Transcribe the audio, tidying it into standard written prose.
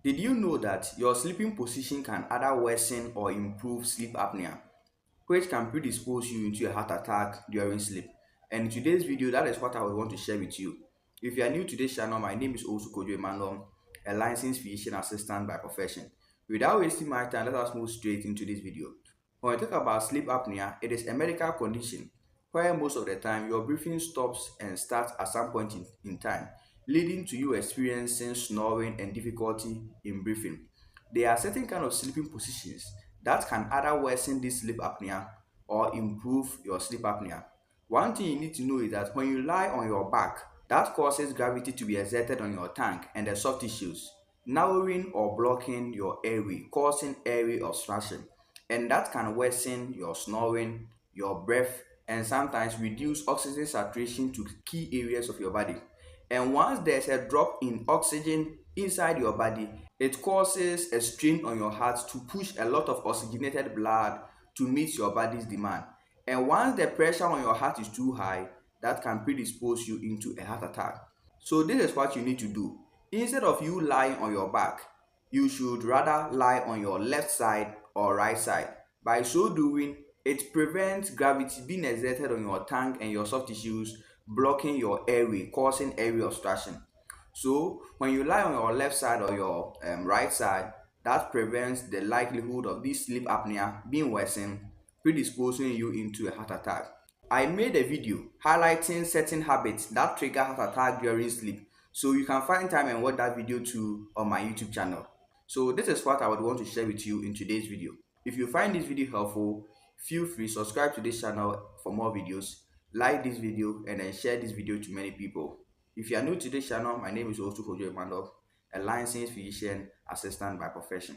Did you know that your sleeping position can either worsen or improve sleep apnea, which can predispose you into a heart attack during sleep? And in today's video, that is what I would want to share with you. If you are new to this channel, my name is also Kojo Emmanuel, a licensed physician assistant by profession. Without wasting my time, let us move straight into this video. When we talk about sleep apnea, it is a medical condition where most of the time your breathing stops and starts at some point in time, leading to you experiencing snoring and difficulty in breathing. There are certain kind of sleeping positions that can either worsen this sleep apnea or improve your sleep apnea. One thing you need to know is that when you lie on your back, that causes gravity to be exerted on your tongue and the soft tissues, narrowing or blocking your airway, causing airway obstruction. And that can worsen your snoring, your breath, and sometimes reduce oxygen saturation to key areas of your body. And once there's a drop in oxygen inside your body, it causes a strain on your heart to push a lot of oxygenated blood to meet your body's demand. And once the pressure on your heart is too high, that can predispose you into a heart attack. So this is what you need to do. Instead of you lying on your back, you should rather lie on your left side or right side. By so doing, it prevents gravity being exerted on your tongue and your soft tissues, blocking your airway, causing airway obstruction. So when you lie on your left side or your right side, that prevents the likelihood of this sleep apnea being worsened, predisposing you into a heart attack. I made a video highlighting certain habits that trigger heart attack during sleep. So you can find time and watch that video too on my YouTube channel. So this is what I would want to share with you in today's video. If you find this video helpful, feel free subscribe to this channel for more videos, like this video and then share this video to many people. If you are new to this channel, my name is also Kojo Emmanuel, a licensed physician assistant by profession.